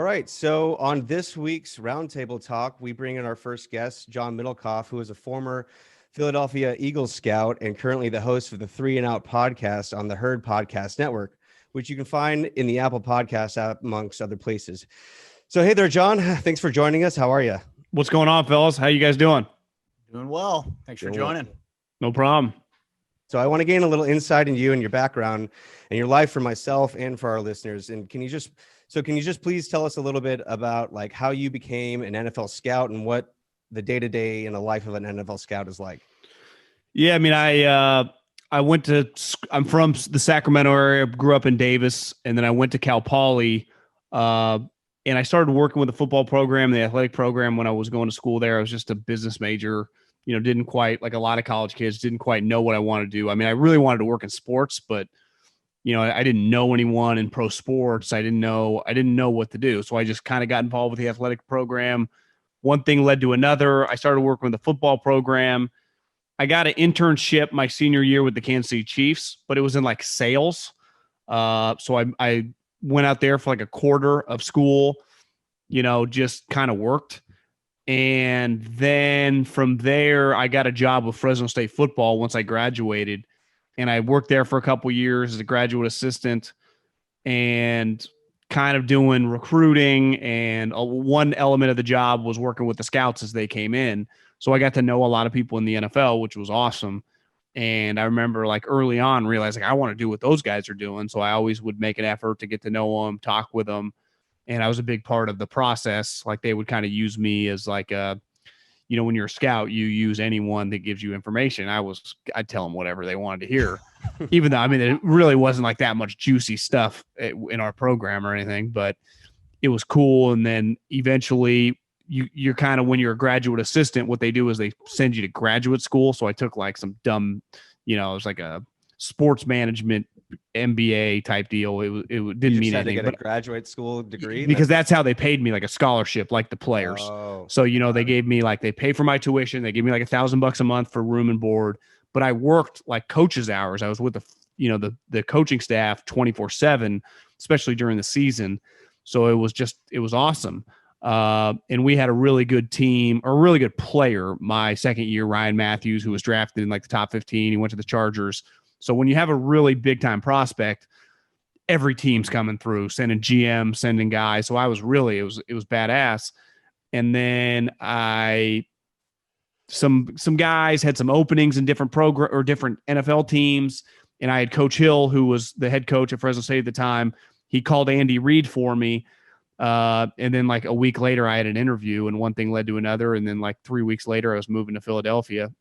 All right. So on this week's Roundtable Talk, we bring in our first guest, JohnMiddlekauff, who is a former Philadelphia Eagles scout and currently the host of the Three and Out podcast on the Herd Podcast Network, which you can find in the Apple Podcast app, amongst other places. So, hey there, John. Thanks for joining us. How are you? What's going on, fellas? How you guys doing? Doing well. Thanks for joining. No problem. So I want to gain a little insight into you and your background and your life for myself and for our listeners. And can you just please tell us a little bit about like how you became an NFL scout and what the day-to-day in the life of an NFL scout is like? Yeah, I mean, I'm from the Sacramento area, grew up in Davis, and then I went to Cal Poly, and I started working with the football program, the athletic program when I was going to school there. I was just a business major, didn't quite, like a lot of college kids, didn't quite know what I wanted to do. I mean, I really wanted to work in sports, but I didn't know anyone in pro sports. I didn't know what to do. So I just kind of got involved with the athletic program. One thing led to another. I started working with the football program. I got an internship my senior year with the Kansas City Chiefs, but it was in like sales. So I went out there for like a quarter of school, just kind of worked. And then from there, I got a job with Fresno State football once I graduated. And I worked there for a couple years as a graduate assistant and kind of doing recruiting. And one element of the job was working with the scouts as they came in. So I got to know a lot of people in the NFL, which was awesome. And I remember like early on realizing I want to do what those guys are doing. So I always would make an effort to get to know them, talk with them. And I was a big part of the process. Like they would kind of use me as like when you're a scout, you use anyone that gives you information. I'd tell them whatever they wanted to hear, even though, I mean, it really wasn't like that much juicy stuff in our program or anything, but it was cool. And then eventually you're kind of, when you're a graduate assistant, what they do is they send you to graduate school. So I took like some dumb, it was like a sports management MBA type deal. It didn't mean anything, to get a graduate school degree because that's how they paid me, like a scholarship, like the players. Oh, so they gave me like, they pay for my tuition. They gave me like $1,000 a month for room and board. But I worked like coach's hours. I was with the coaching staff 24/7, especially during the season. So it was awesome. And we had a really good team, or a really good player. My second year, Ryan Matthews, who was drafted in like the top 15, he went to the Chargers. So when you have a really big time prospect, every team's coming through, sending GM, sending guys. So I was really, it was badass. And then some guys had some openings in different program or different NFL teams. And I had Coach Hill, who was the head coach at Fresno State at the time. He called Andy Reid for me. And then like a week later, I had an interview, and one thing led to another. And then like 3 weeks later, I was moving to Philadelphia.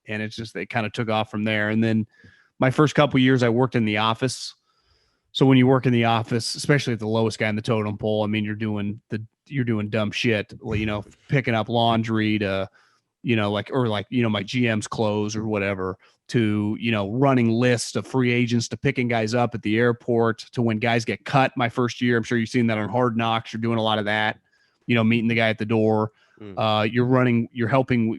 And it's just, they kind of took off from there. And then my first couple of years, I worked in the office. So when you work in the office, especially at the lowest guy in the totem pole, I mean, you're doing dumb shit, picking up laundry to, my GM's clothes or whatever, to, running lists of free agents, to picking guys up at the airport, to when guys get cut my first year. I'm sure you've seen that on Hard Knocks. You're doing a lot of that, meeting the guy at the door. You're helping,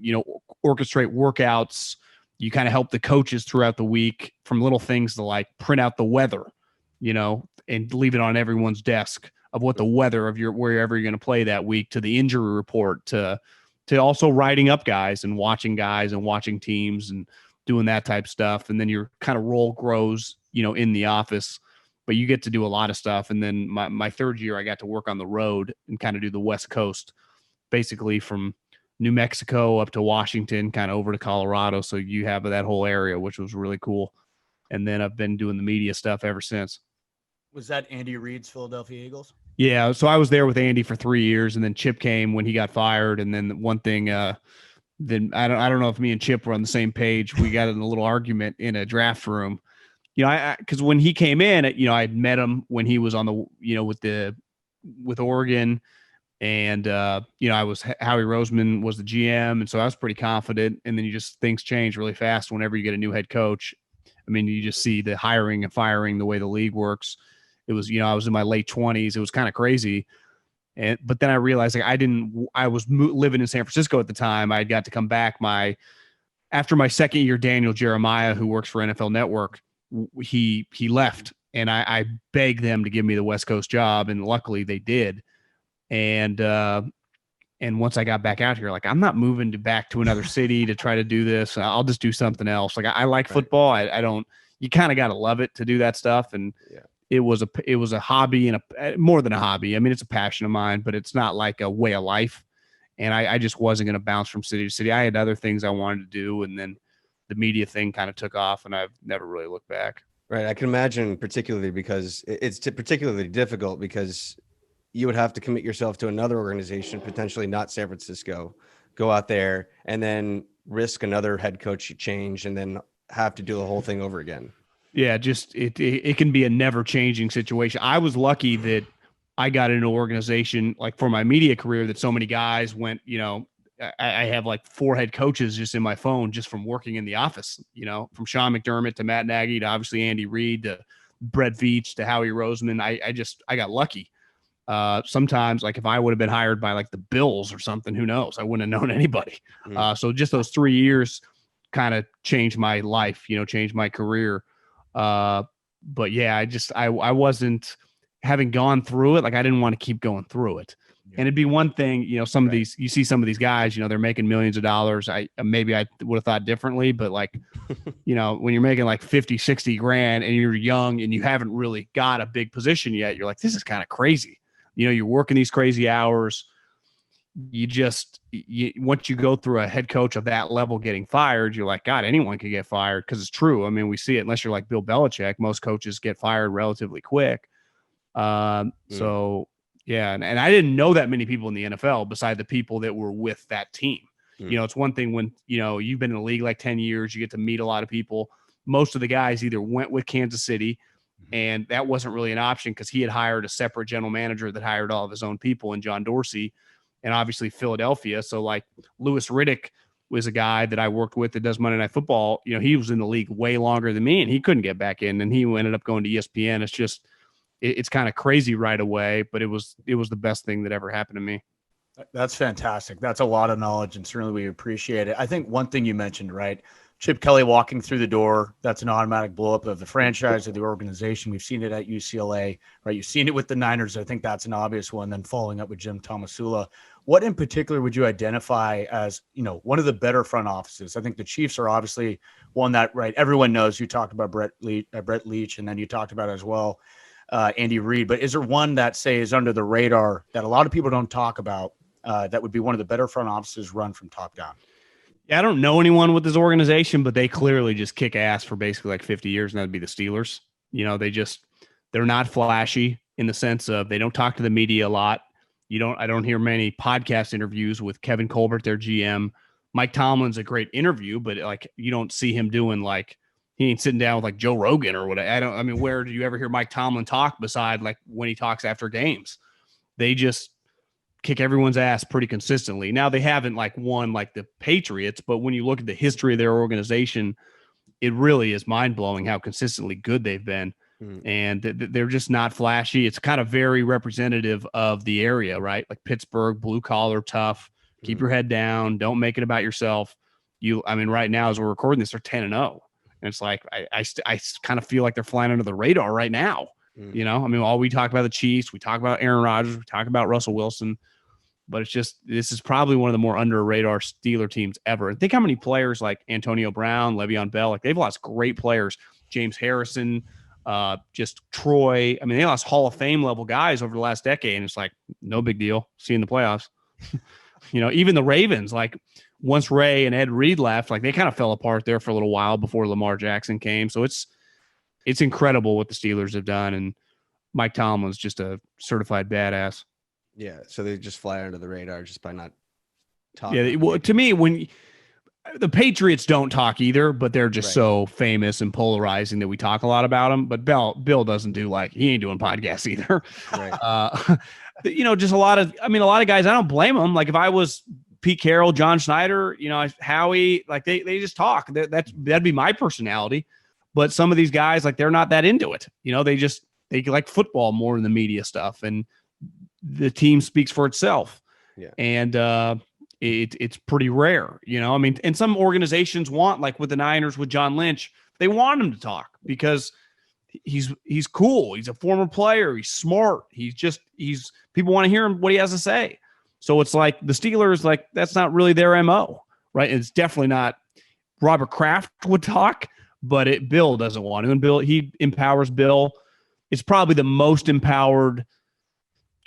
orchestrate workouts. You kind of help the coaches throughout the week, from little things to like print out the weather, and leave it on everyone's desk of what the weather of wherever you're going to play that week, to the injury report, to also writing up guys and watching teams and doing that type stuff. And then your kind of role grows, in the office, but you get to do a lot of stuff. And then my third year, I got to work on the road and kind of do the West Coast, basically from New Mexico up to Washington, kind of over to Colorado. So you have that whole area, which was really cool. And then I've been doing the media stuff ever since. Was that Andy Reid's Philadelphia Eagles? Yeah. So I was there with Andy for 3 years, and then Chip came when he got fired. And then one thing, then I don't know if me and Chip were on the same page. We got in a little argument in a draft room, because when he came in, I'd met him when he was on the, with Oregon. And, I was, Howie Roseman was the GM. And so I was pretty confident. And then things change really fast whenever you get a new head coach. I mean, you just see the hiring and firing, the way the league works. It was, I was in my late 20s. It was kind of crazy. But then I realized I was living in San Francisco at the time. I got to come back after my second year. Daniel Jeremiah, who works for NFL Network, he left, and I begged them to give me the West Coast job. And luckily they did. And once I got back out here, like, I'm not moving back to another city to try to do this. I'll just do something else. Like, I like football. I don't, you kind of got to love it to do that stuff. And it was a hobby and more than a hobby. I mean, it's a passion of mine, but it's not like a way of life. And I just wasn't going to bounce from city to city. I had other things I wanted to do. And then the media thing kind of took off, and I've never really looked back. Right. I can imagine, particularly because it's particularly difficult because you would have to commit yourself to another organization, potentially not San Francisco, go out there and then risk another head coach change and then have to do the whole thing over again. Yeah, just it can be a never changing situation. I was lucky that I got into an organization like for my media career that so many guys went, I have like 4 head coaches just in my phone just from working in the office, from Sean McDermott to Matt Nagy to obviously Andy Reid to Brett Veach to Howie Roseman. I got lucky. Sometimes like if I would have been hired by like the Bills or something, who knows? I wouldn't have known anybody. So just those 3 years kind of changed my life, changed my career. But yeah, I wasn't, having gone through it, like I didn't want to keep going through it. And it'd be one thing, some of these, you see some of these guys, they're making millions of dollars. Maybe I would have thought differently, but like, when you're making like 50, 60 grand and you're young and you haven't really got a big position yet, you're like, this is kind of crazy. You're working these crazy hours. Once you go through a head coach of that level getting fired, you're like, God, anyone could get fired. Cause it's true. I mean, we see it unless you're like Bill Belichick, most coaches get fired relatively quick. So yeah. And I didn't know that many people in the NFL beside the people that were with that team. It's one thing when, you've been in the league like 10 years, you get to meet a lot of people. Most of the guys either went with Kansas City and that wasn't really an option because he had hired a separate general manager that hired all of his own people and John Dorsey and obviously Philadelphia. So like Louis Riddick was a guy that I worked with that does Monday Night Football. He was in the league way longer than me and he couldn't get back in and he ended up going to ESPN. It's just, it's kind of crazy right away, but it was the best thing that ever happened to me. That's fantastic. That's a lot of knowledge, and certainly we appreciate it. I think one thing you mentioned, right? Chip Kelly walking through the door, that's an automatic blow up of the franchise of the organization. We've seen it at UCLA, right? You've seen it with the Niners. I think that's an obvious one. Then following up with Jim Tomsula. What in particular would you identify as, one of the better front offices? I think the Chiefs are obviously one that, right, everyone knows. You talked about Brett Leach, and then you talked about as well Andy Reid. But is there one that, say, is under the radar that a lot of people don't talk about that would be one of the better front offices run from top down? Yeah, I don't know anyone with this organization, but they clearly just kick ass for basically like 50 years, and that'd be the Steelers. They're not flashy in the sense of they don't talk to the media a lot. I don't hear many podcast interviews with Kevin Colbert, their GM. Mike Tomlin's a great interview, but like you don't see him doing like, he ain't sitting down with like Joe Rogan or whatever. Where do you ever hear Mike Tomlin talk beside like when he talks after games? They just kick everyone's ass pretty consistently. Now they haven't like won like the Patriots, but when you look at the history of their organization, it really is mind blowing how consistently good they've been. And they're just not flashy. It's kind of very representative of the area, right? Like Pittsburgh, blue collar, tough, keep your head down. Don't make it about yourself. Right now, as we're recording this, they're 10-0. And it's like, I kind of feel like they're flying under the radar right now. All we talk about the Chiefs, we talk about Aaron Rodgers, we talk about Russell Wilson, but it's just, this is probably one of the more under radar Steeler teams ever. And think how many players like Antonio Brown, Le'Veon Bell, like they've lost great players, James Harrison, just Troy. They lost Hall of Fame level guys over the last decade. And it's like, no big deal. See you in the playoffs. Even the Ravens, like once Ray and Ed Reed left, like they kind of fell apart there for a little while before Lamar Jackson came. So it's incredible what the Steelers have done. And Mike Tomlin's just a certified badass. Yeah. So they just fly under the radar just by not talking. Yeah. Well, to me, when the Patriots don't talk either, but they're just so famous and polarizing that we talk a lot about them. But Bill doesn't do he ain't doing podcasts either. Right. Just a lot of guys, I don't blame them. Like if I was Pete Carroll, John Schneider, Howie, like they just talk. That'd be my personality. But some of these guys, like they're not that into it. They like football more than the media stuff, and the team speaks for itself. Yeah. And it's pretty rare, and some organizations want, like with the Niners, with John Lynch, they want him to talk because he's cool. He's a former player. He's smart. He's people want to hear what he has to say. So it's like the Steelers, like that's not really their MO, right? It's definitely not. Robert Kraft would talk, but Bill doesn't want to. And Bill, he empowers Bill. It's probably the most empowered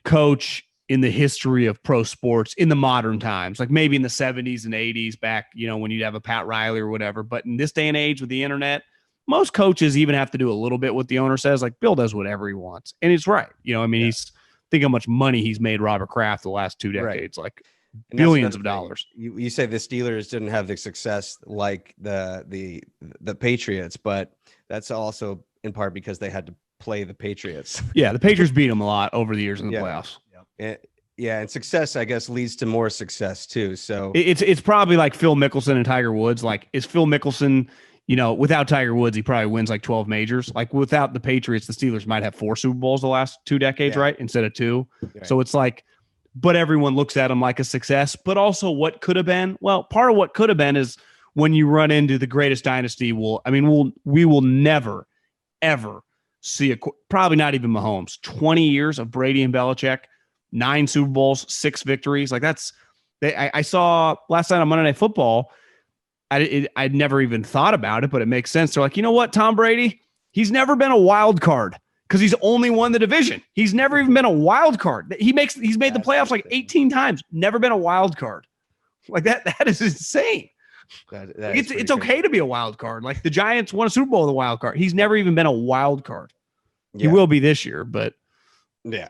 coach in the history of pro sports in the modern times, like maybe in the 70s and 80s back, when you'd have a Pat Riley or whatever. But in this day and age with the internet, most coaches even have to do a little bit what the owner says. Like Bill does whatever he wants. And it's right. He's think how much money he's made Robert Kraft the last 2 decades, like billions of dollars. You say the Steelers didn't have the success like the Patriots, but that's also in part because they had to play the Patriots. Yeah, the Patriots beat them a lot over the years in the playoffs. And success, I guess, leads to more success too. So it's probably like Phil Mickelson and Tiger Woods. Like, is Phil Mickelson, without Tiger Woods, he probably wins like 12 majors. Like without the Patriots, the Steelers might have 4 Super Bowls the last 2 decades, right? Instead of 2. Right. So it's like, but everyone looks at them like a success, but also what could have been. Well, part of what could have been is when you run into the greatest dynasty, we will never, ever see probably not even Mahomes, 20 years of Brady and Belichick, 9 Super Bowls, 6 victories. Like I saw last night on Monday Night Football. I'd never even thought about it, but it makes sense. They're like, you know what, Tom Brady, he's never been a wild card because he's only won the division. He's never even been a wild card. He's made the playoffs like 18 times, never been a wild card. Like that is insane. It's okay to be a wild card. Like the Giants won a Super Bowl with a wild card. He's never even been a wild card. He will be this year, but yeah.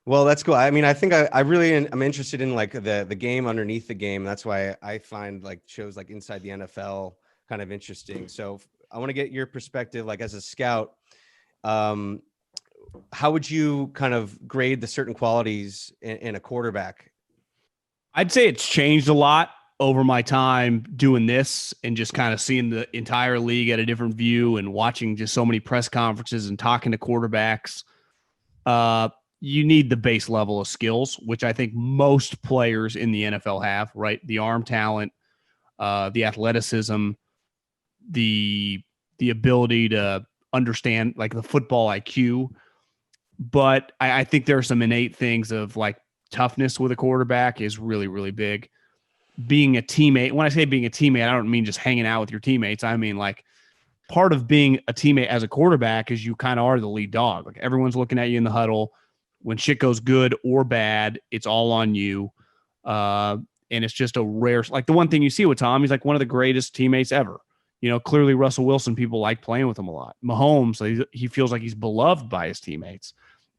Well, that's cool. I mean, I think I really am interested in like the game underneath the game. That's why I find like shows like Inside the NFL kind of interesting. So I want to get your perspective, like as a scout, how would you kind of grade the certain qualities in a quarterback? I'd say it's changed a lot over my time doing this and just kind of seeing the entire league at a different view and watching just so many press conferences and talking to quarterbacks. You need the base level of skills, which I think most players in the NFL have, right? The arm talent, the athleticism, the ability to understand like the football IQ. But I think there are some innate things of like toughness with a quarterback is really, really big. Being a teammate. When I say being a teammate, I don't mean just hanging out with your teammates. I mean like part of being a teammate as a quarterback is you kind of are the lead dog. Like everyone's looking at you in the huddle. When shit goes good or bad, it's all on you. And it's just a rare, like the one thing you see with Tom, he's like one of the greatest teammates ever. Clearly Russell Wilson, people like playing with him a lot. Mahomes, he feels like he's beloved by his teammates.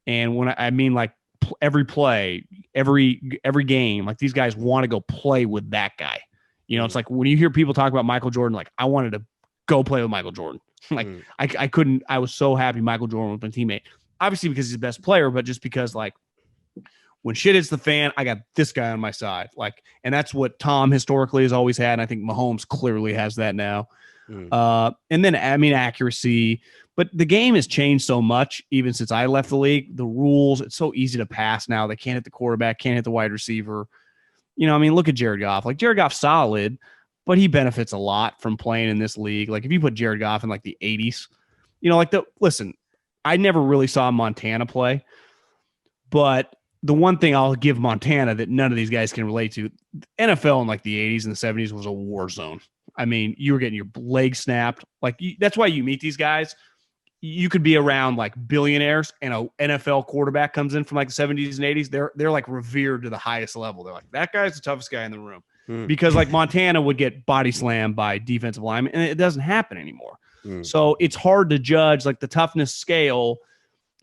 And when I mean like every play, every game, like these guys want to go play with that guy. It's like when you hear people talk about Michael Jordan, like I wanted to go play with Michael Jordan. Like I couldn't, I was so happy Michael Jordan was my teammate. Obviously because he's the best player, but just because like when shit hits the fan, I got this guy on my side. Like, and that's what Tom historically has always had. And I think Mahomes clearly has that now. And then, I mean, accuracy, but the game has changed so much even since I left the league. The rules, it's so easy to pass now. They can't hit the quarterback, can't hit the wide receiver. I mean, look at Jared Goff. Like Jared Goff's solid, but he benefits a lot from playing in this league. Like if you put Jared Goff in like the 80s, listen, I never really saw Montana play, but the one thing I'll give Montana that none of these guys can relate to, NFL in like the 80s and the 70s was a war zone. I mean, you were getting your leg snapped. Like that's why you meet these guys. You could be around like billionaires and a NFL quarterback comes in from like the 70s and 80s. They're like revered to the highest level. They're like, that guy's the toughest guy in the room because like Montana would get body slammed by defensive linemen and it doesn't happen anymore. So it's hard to judge, like the toughness scale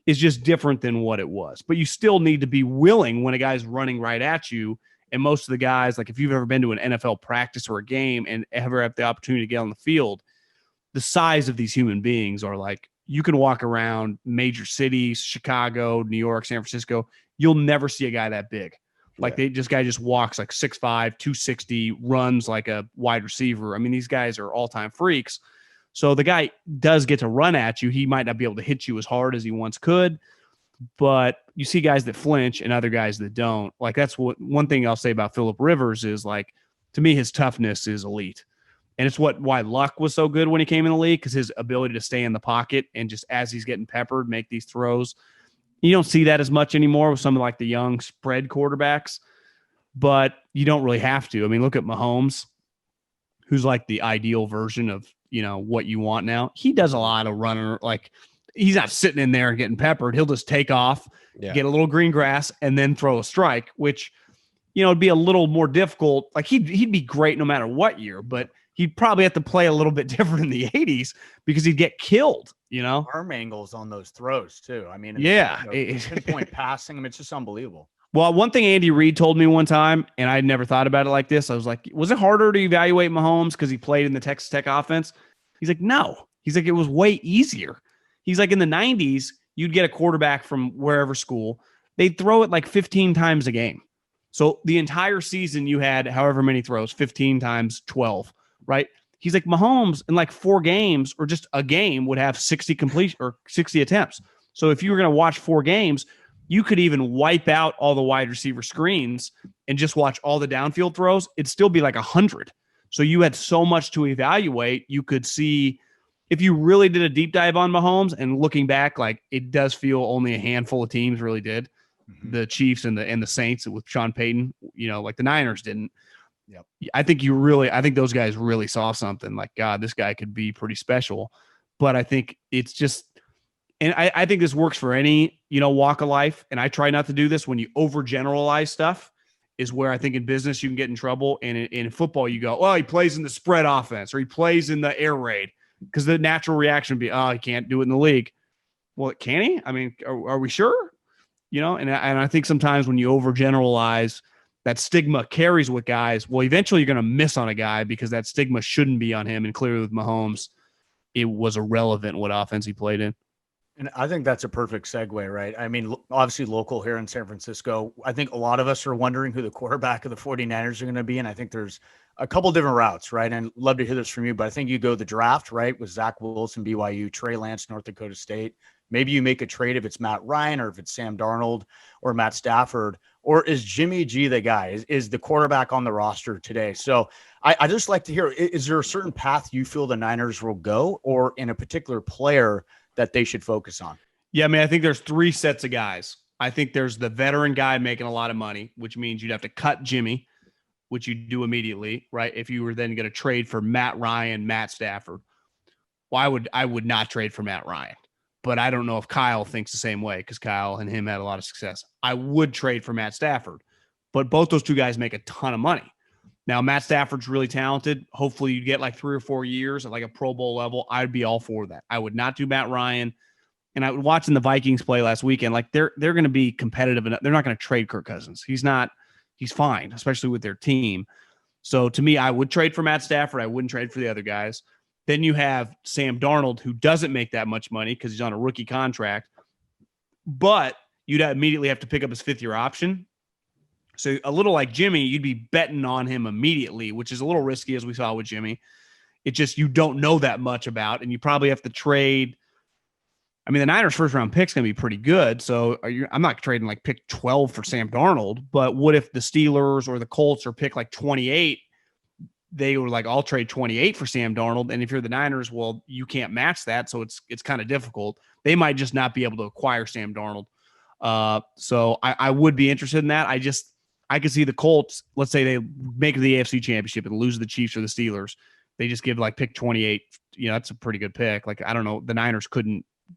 is just different than what it was. But you still need to be willing when a guy's running right at you. And most of the guys, like if you've ever been to an NFL practice or a game and ever have the opportunity to get on the field, the size of these human beings are like, you can walk around major cities, Chicago, New York, San Francisco. You'll never see a guy that big. Like guy just walks like 6'5", 260, runs like a wide receiver. I mean, these guys are all-time freaks. So the guy does get to run at you. He might not be able to hit you as hard as he once could, but you see guys that flinch and other guys that don't. Like that's what one thing I'll say about Phillip Rivers is like, to me, his toughness is elite. And it's why Luck was so good when he came in the league, because his ability to stay in the pocket and just as he's getting peppered, make these throws. You don't see that as much anymore with some of like the young spread quarterbacks, but you don't really have to. I mean, look at Mahomes, who's like the ideal version of, what you want now. He does a lot of running. Like, he's not sitting in there and getting peppered. He'll just take off, get a little green grass, and then throw a strike, which, it'd be a little more difficult. Like, he'd be great no matter what year, but he'd probably have to play a little bit different in the 80s because he'd get killed, Arm angles on those throws too. I mean, pinpoint passing. I mean, it's just unbelievable. Well, one thing Andy Reid told me one time, and I never thought about it like this. I was like, was it harder to evaluate Mahomes because he played in the Texas Tech offense? He's like, no. He's like, it was way easier. He's like, in the 90s, you'd get a quarterback from wherever school. They'd throw it like 15 times a game. So the entire season you had however many throws, 15 times 12, right? He's like, Mahomes in like 4 games or just a game would have 60 completion or 60 attempts. So if you were going to watch 4 games, you could even wipe out all the wide receiver screens and just watch all the downfield throws. It'd still be like 100. So you had so much to evaluate. You could see if you really did a deep dive on Mahomes, and looking back, like, it does feel only a handful of teams really did. Mm-hmm. The Chiefs and the Saints with Sean Payton, like the Niners didn't. Yep. I think those guys really saw something like, God, this guy could be pretty special. But I think it's just, and I think this works for any, walk of life. And I try not to do this when you overgeneralize stuff, is where I think in business you can get in trouble. And in football, you go, oh, he plays in the spread offense or he plays in the air raid, because the natural reaction would be, oh, he can't do it in the league. Well, can he? I mean, are we sure? And I think sometimes when you overgeneralize, that stigma carries with guys. Well, eventually you're going to miss on a guy because that stigma shouldn't be on him. And clearly with Mahomes, it was irrelevant what offense he played in. And I think that's a perfect segue, right? I mean, obviously local here in San Francisco, I think a lot of us are wondering who the quarterback of the 49ers are going to be. And I think there's a couple different routes, right? And love to hear this from you, but I think you go the draft, right? With Zach Wilson, BYU, Trey Lance, North Dakota State. Maybe you make a trade if it's Matt Ryan or if it's Sam Darnold or Matt Stafford, or is Jimmy G the guy? Is the quarterback on the roster today? So I just like to hear, is there a certain path you feel the Niners will go, or in a particular player that they should focus on? Yeah, I mean, I think there's 3 sets of guys. I think there's the veteran guy making a lot of money, which means you'd have to cut Jimmy, which you do immediately, right? If you were then going to trade for Matt Ryan, Matt Stafford. Well, I would not trade for Matt Ryan, but I don't know if Kyle thinks the same way, because Kyle and him had a lot of success. I would trade for Matt Stafford, but both those 2 guys make a ton of money. Now, Matt Stafford's really talented. Hopefully you get like 3 or 4 years at like a Pro Bowl level. I'd be all for that. I would not do Matt Ryan. And I was watching the Vikings play last weekend. Like, they're going to be competitive enough. They're not going to trade Kirk Cousins. He's fine, especially with their team. So to me, I would trade for Matt Stafford. I wouldn't trade for the other guys. Then you have Sam Darnold, who doesn't make that much money because he's on a rookie contract, but you'd immediately have to pick up his 5th-year option. So a little like Jimmy, you'd be betting on him immediately, which is a little risky, as we saw with Jimmy. It just, you don't know that much about, and you probably have to trade. I mean, the Niners' first-round pick's going to be pretty good, so I'm not trading like pick 12 for Sam Darnold, but what if the Steelers or the Colts are pick like 28? They were like, I'll trade 28 for Sam Darnold, and if you're the Niners, well, you can't match that, so it's kind of difficult. They might just not be able to acquire Sam Darnold. So I would be interested in that. I could see the Colts, let's say they make the AFC Championship and lose the Chiefs or the Steelers. They just give like pick 28. That's a pretty good pick. Like, I don't know. The Niners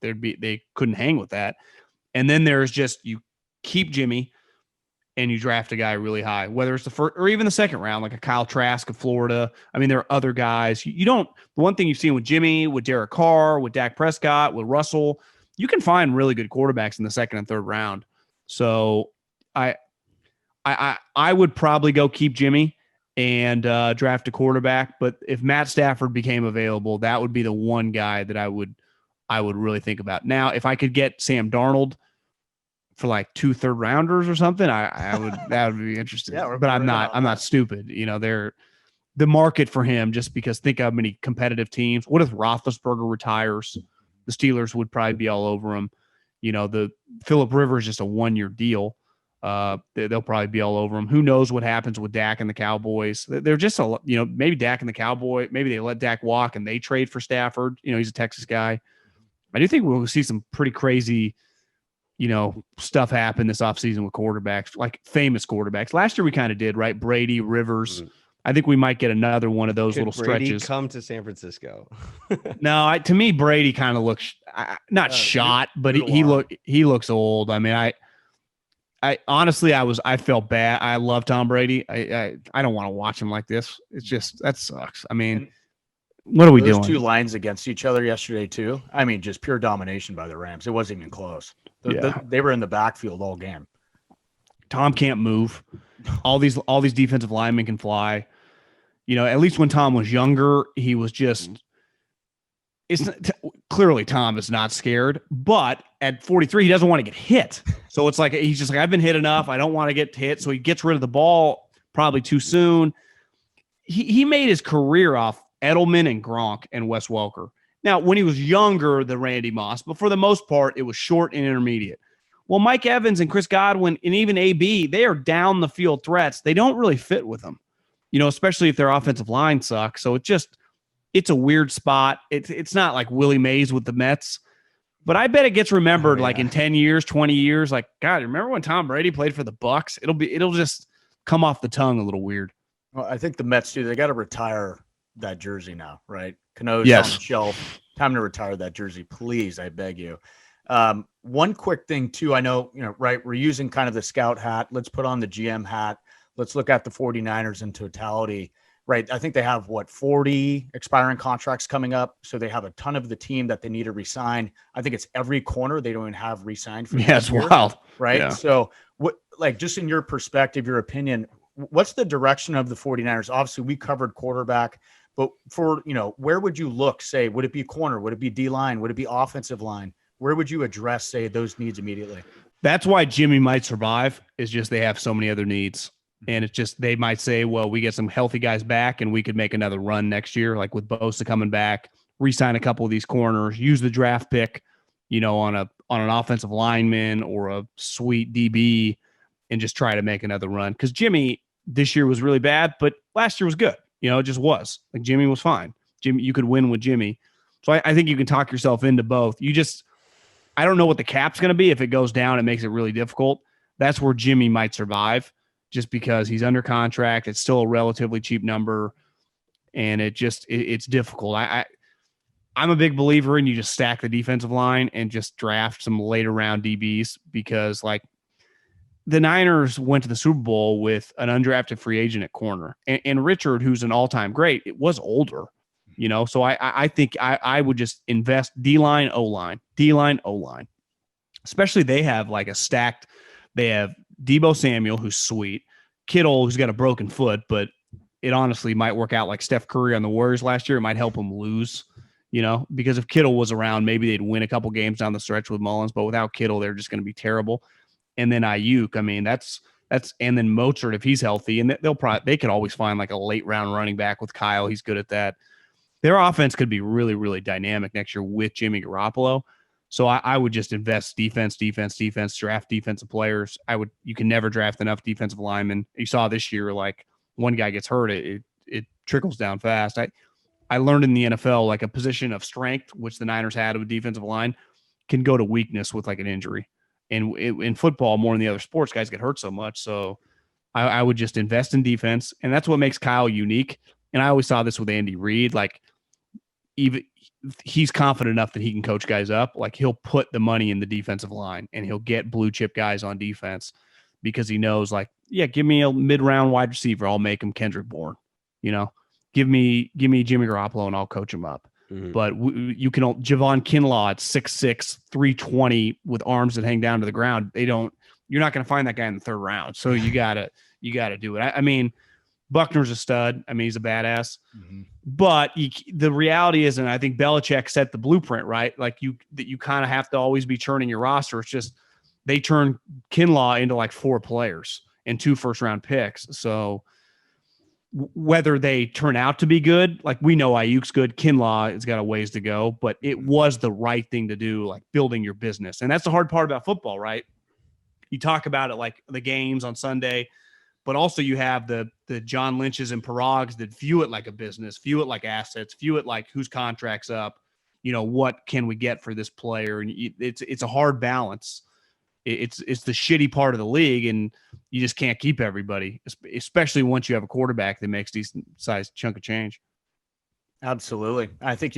they couldn't hang with that. And then there's just, you keep Jimmy and you draft a guy really high, whether it's the first or even the second round, like a Kyle Trask of Florida. I mean, there are other guys. The one thing you've seen with Jimmy, with Derek Carr, with Dak Prescott, with Russell, you can find really good quarterbacks in the second and third round. So I would probably go keep Jimmy and draft a quarterback. But if Matt Stafford became available, that would be the one guy that I would really think about. Now, if I could get Sam Darnold for like 2 third-rounders or something, that would be interesting. Yeah, but I'm not stupid. The market for him, just because think how many competitive teams. What if Roethlisberger retires? The Steelers would probably be all over him. The Phillip Rivers is just a 1-year deal. They'll probably be all over them. Who knows what happens with Dak and the Cowboys? They're just maybe Dak and the Cowboy. Maybe they let Dak walk and they trade for Stafford. He's a Texas guy. I do think we'll see some pretty crazy, stuff happen this offseason with quarterbacks, like famous quarterbacks. Last year we kind of did, right? Brady, Rivers. I think we might get another one of those little Brady stretches. Come to San Francisco. No, to me, Brady kind of looks not shot, but he looks old. I mean, I honestly, I felt bad. I love Tom Brady. I don't want to watch him like this. It's just, that sucks. I mean, what are we doing? Those two lines against each other yesterday too. I mean, just pure domination by the Rams. It wasn't even close. They were in the backfield all game. Tom can't move. All these defensive linemen can fly. At least when Tom was younger, he was just. Clearly Tom is not scared, but at 43, he doesn't want to get hit. So it's like he's just like, I've been hit enough. I don't want to get hit. So he gets rid of the ball probably too soon. He made his career off Edelman and Gronk and Wes Welker. Now, when he was younger than Randy Moss, but for the most part, it was short and intermediate. Well, Mike Evans and Chris Godwin and even AB, they are down the field threats. They don't really fit with them, especially if their offensive line sucks. So it's a weird spot. It's not like Willie Mays with the Mets, but I bet it gets remembered like in 10 years, 20 years. Like, God, remember when Tom Brady played for the Bucks? It'll just come off the tongue a little weird. Well, I think the Mets too. They got to retire that jersey now, right? Cano's Yes. on the shelf. Time to retire that jersey, please. I beg you. One quick thing too. I know, right. We're using kind of the scout hat. Let's put on the GM hat. Let's look at the 49ers in totality. Right. I think they have 40 expiring contracts coming up. So they have a ton of the team that they need to resign. I think it's every corner they don't even have re-signed for. Yeah, it's wild. Right. Yeah. So just in your perspective, your opinion, what's the direction of the 49ers? Obviously we covered quarterback, but for, where would you look, say, would it be corner? Would it be D-line? Would it be offensive line? Where would you address, say, those needs immediately? That's why Jimmy might survive, is just they have so many other needs. And it's just, they might say, well, we get some healthy guys back and we could make another run next year, like with Bosa coming back, re-sign a couple of these corners, use the draft pick, on an offensive lineman or a sweet DB and just try to make another run. Because Jimmy this year was really bad, but last year was good. It just was. Like Jimmy was fine. You could win with Jimmy. So I think you can talk yourself into both. I don't know what the cap's going to be. If it goes down, it makes it really difficult. That's where Jimmy might survive, just because he's under contract. It's still a relatively cheap number, and it's difficult. I'm a big believer in you just stack the defensive line and just draft some later round DBs, because like the Niners went to the Super Bowl with an undrafted free agent at corner, and Richard, who's an all-time great, it was older. So I think I would just invest D-line, O-line, especially they have like they have Deebo Samuel, who's sweet, Kittle, who's got a broken foot, but it honestly might work out like Steph Curry on the Warriors last year. It might help him lose, because if Kittle was around, maybe they'd win a couple games down the stretch with Mullins, but without Kittle, they're just going to be terrible. And then Ayuk, I mean, that's, and then Mozart, if he's healthy, and they could always find like a late round running back with Kyle. He's good at that. Their offense could be really, really dynamic next year with Jimmy Garoppolo. So I would just invest defense, draft defensive players. You can never draft enough defensive linemen. You saw this year, like one guy gets hurt, it trickles down fast. I learned in the NFL, like a position of strength, which the Niners had of a defensive line, can go to weakness with like an injury. And in football, more than the other sports, guys get hurt so much. So I would just invest in defense. And that's what makes Kyle unique. And I always saw this with Andy Reid, like even he's confident enough that he can coach guys up. Like he'll put the money in the defensive line and he'll get blue chip guys on defense because he knows, like, yeah, give me a mid-round wide receiver, I'll make him Kendrick Bourne. Give me Jimmy Garoppolo and I'll coach him up. Mm-hmm. But you can Javon Kinlaw at 6'6", 320 with arms that hang down to the ground. You're not going to find that guy in the third round. So you gotta do it. I mean, Buckner's a stud. I mean, he's a badass. Mm-hmm. But the reality is, and I think Belichick set the blueprint, right? Like you kind of have to always be churning your roster. It's just they turn Kinlaw into like 4 players and 2 first-round picks. So whether they turn out to be good, like we know Ayuk's good, Kinlaw has got a ways to go, but it was the right thing to do, like building your business. And that's the hard part about football, right? you talk about it like the games on Sunday, but also you have the John Lynch's and Parags that view it like a business, view it like assets, view it like whose contract's up, what can we get for this player? And it's a hard balance. It's the shitty part of the league, and you just can't keep everybody, especially once you have a quarterback that makes decent sized chunk of change. Absolutely. I think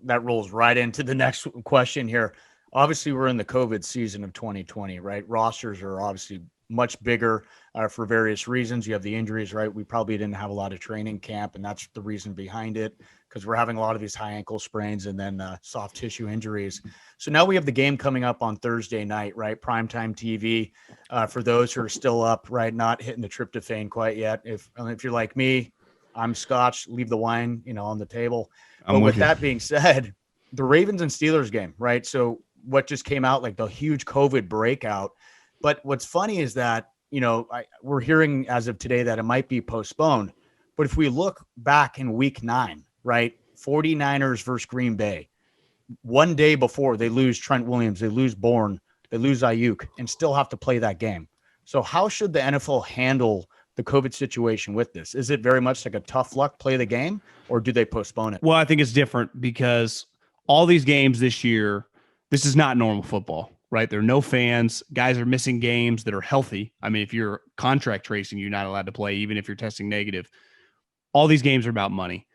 that rolls right into the next question here. Obviously, we're in the COVID season of 2020, right? Rosters are obviously much bigger for various reasons. You have the injuries, right? We probably didn't have a lot of training camp, and that's the reason behind it, because we're having a lot of these high ankle sprains and then soft tissue injuries. So now we have the game coming up on Thursday night, right? Primetime TV. For those who are still up, right? Not hitting the tryptophan quite yet. If you're like me, I'm Scotch, leave the wine, on the table. But with that being said, the Ravens and Steelers game, right? So what just came out, like the huge COVID breakout. But what's funny is that, we're hearing as of today that it might be postponed. But if we look back in week 9, right? 49ers versus Green Bay. One day before, they lose Trent Williams, they lose Bourne, they lose Ayuk, and still have to play that game. So how should the NFL handle the COVID situation with this? Is it very much like a tough luck play the game, or do they postpone it? Well, I think it's different because all these games this year, this is not normal football, right? There are no fans. Guys are missing games that are healthy. I mean, if you're contract tracing, you're not allowed to play, even if you're testing negative. All these games are about money.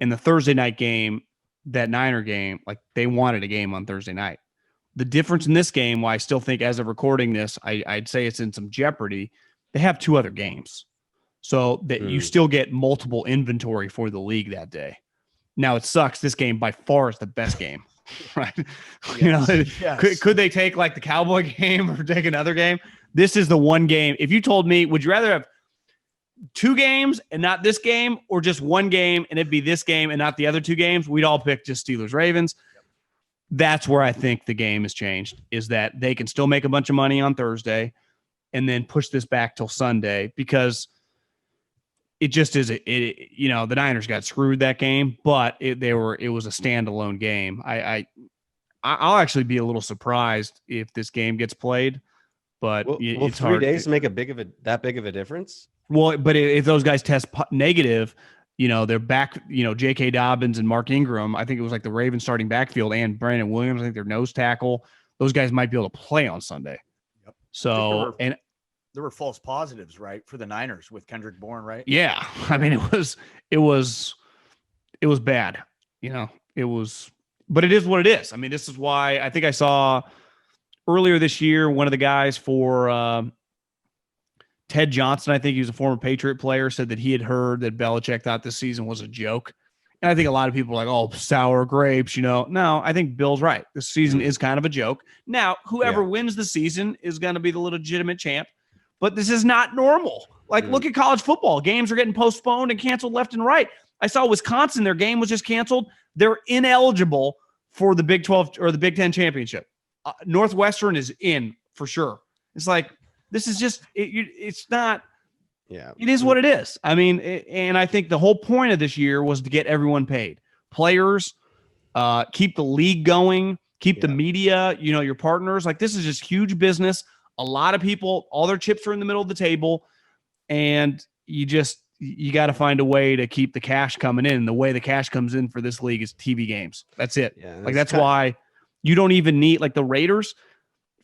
And the Thursday night game, that Niner game, like they wanted a game on Thursday night. The difference in this game, why I still think as of recording this, I'd say it's in some jeopardy. They have 2 other games. So that you still get multiple inventory for the league that day. Now it sucks. This game by far is the best game, right? Yes. Yes. Could they take like the Cowboy game or take another game? This is the one game. If you told me, would you rather have 2 games and not this game, or just one game and it'd be this game and not the other 2 games? We'd all pick just Steelers Ravens. That's where I think the game has changed, is that they can still make a bunch of money on Thursday and then push this back till Sunday, because it just is the Niners got screwed that game, but it was a standalone game. I'll actually be a little surprised if this game gets played, but will it's 3 hard. days make that big of a difference? Well, but if those guys test negative, they're back, J.K. Dobbins and Mark Ingram. I think it was like the Ravens starting backfield, and Brandon Williams, I think their nose tackle. Those guys might be able to play on Sunday. Yep. So, there were false positives, right, for the Niners with Kendrick Bourne, right? Yeah. I mean, it was bad, but it is what it is. I mean, this is why I think I saw earlier this year, one of the guys for Ted Johnson, I think he was a former Patriot player, said that he had heard that Belichick thought this season was a joke. And I think a lot of people are like, oh, sour grapes, No, I think Bill's right. This season is kind of a joke. Now, whoever wins the season is going to be the legitimate champ. But this is not normal. Like, look at college football. Games are getting postponed and canceled left and right. I saw Wisconsin, their game was just canceled. They're ineligible for the Big 12 or the Big 10 championship. Northwestern is in for sure. It's like, this is just, it's not, it is what it is. I mean, and I think the whole point of this year was to get everyone paid. Players, keep the league going, keep the media, your partners. Like, this is just huge business. A lot of people, all their chips are in the middle of the table, and you got to find a way to keep the cash coming in. The way the cash comes in for this league is TV games. That's it. Yeah, that's why you don't even need, like the Raiders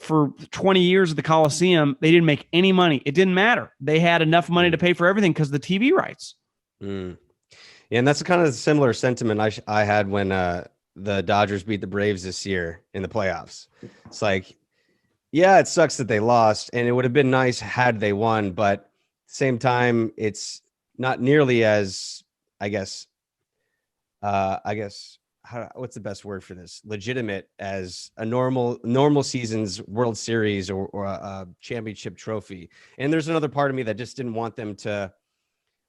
for 20 years at the Coliseum, they didn't make any money. It didn't matter. They had enough money to pay for everything because of the TV rights. Yeah, and that's kind of a similar sentiment I had when the Dodgers beat the Braves this year in the playoffs. It's like, yeah, it sucks that they lost, and it would have been nice had they won, but at the same time, it's not nearly as, what's the best word for this? Legitimate as a normal season's World Series or a championship trophy. And there's another part of me that just didn't want them to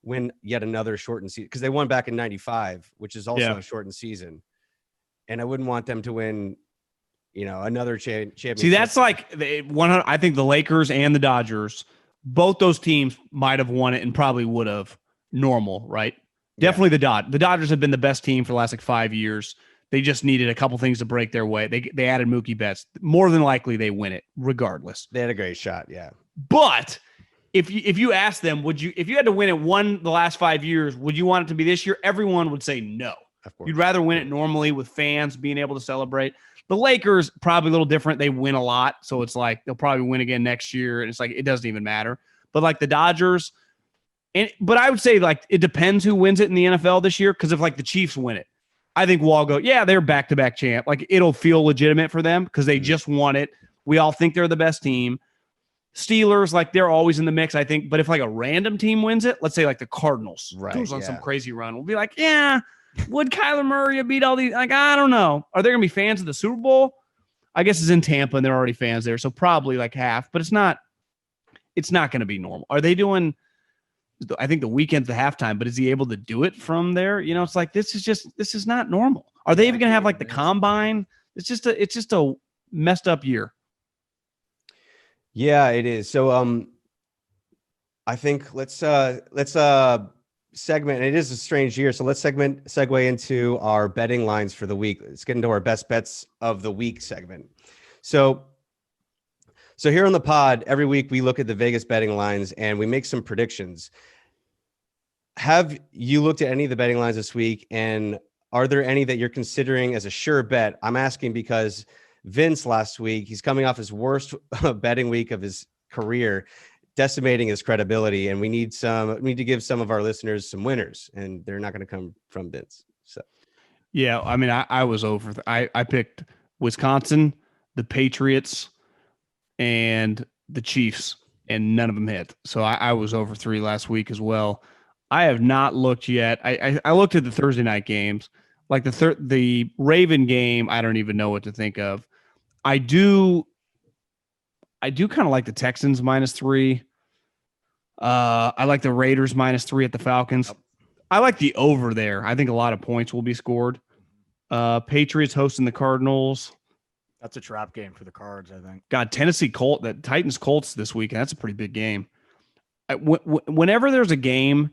win yet another shortened season, because they won back in 95, which is also a shortened season. And I wouldn't want them to win another championship. See, that's like I think the Lakers and the Dodgers, both those teams might have won it and probably would have normal, right? Definitely the Dodgers have been the best team for the last 5 years. They just needed a couple things to break their way. They added Mookie Betts. More than likely, they win it regardless. They had a great shot, yeah. But if you ask them, if you had to win it the last 5 years, would you want it to be this year? Everyone would say no. Of course. You'd rather win it normally with fans being able to celebrate. The Lakers, probably a little different. They win a lot, so it's like they'll probably win again next year, and it's like it doesn't even matter. But like the Dodgers, but I would say like it depends who wins it in the NFL this year, because if like the Chiefs win it, I think we'll all go, yeah, they're back-to-back champ. Like it'll feel legitimate for them because they just won it. We all think they're the best team. Steelers, like they're always in the mix, I think. But if like a random team wins it, let's say like the Cardinals goes on some crazy run, we'll be like, yeah, would Kyler Murray beat all these? Like, I don't know. Are there going to be fans of the Super Bowl? I guess it's in Tampa and there are already fans there. So probably like half, but it's not going to be normal. Are they doing, I think the weekend's the halftime, but is he able to do it from there? You know, it's like, this is not normal. Are they even going to have like the combine? It's just a messed up year. Yeah, it is. So, I think let's segment. It is a strange year, so let's segue into our betting lines for the week. Let's get into our best bets of the week segment. So here on the pod, every week we look at the Vegas betting lines and we make some predictions. Have you looked at any of the betting lines this week? And are there any that you're considering as a sure bet? I'm asking because Vince last week, he's coming off his worst betting week of his career, decimating his credibility. And we need to give some of our listeners some winners, and they're not going to come from Vince. So, yeah, I mean, I was over. I picked Wisconsin, the Patriots, and the Chiefs, and none of them hit. So I was over 3 last week as well. I have not looked yet. I looked at the Thursday night games, like the Raven game. I don't even know what to think of. I do kind of like the Texans -3. I like the Raiders -3 at the Falcons. I like the over there. I think a lot of points will be scored. Patriots hosting the Cardinals. That's a trap game for the Cards, I think. God, that Titans Colts this week. That's a pretty big game. Whenever there's a game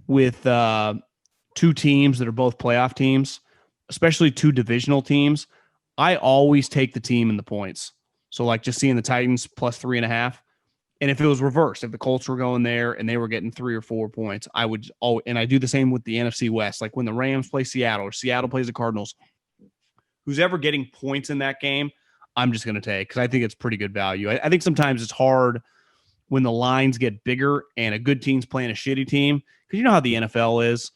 with 2 teams that are both playoff teams, especially 2 divisional teams, I always take the team in the points. So like just seeing the Titans +3.5. And if it was reversed, if the Colts were going there and they were getting 3 or 4 points, I would. And I do the same with the NFC West. Like when the Rams play Seattle or Seattle plays the Cardinals, who's ever getting points in that game, I'm just going to take, because I think it's pretty good value. I think sometimes it's hard when the lines get bigger and a good team's playing a shitty team, because you know how the NFL is.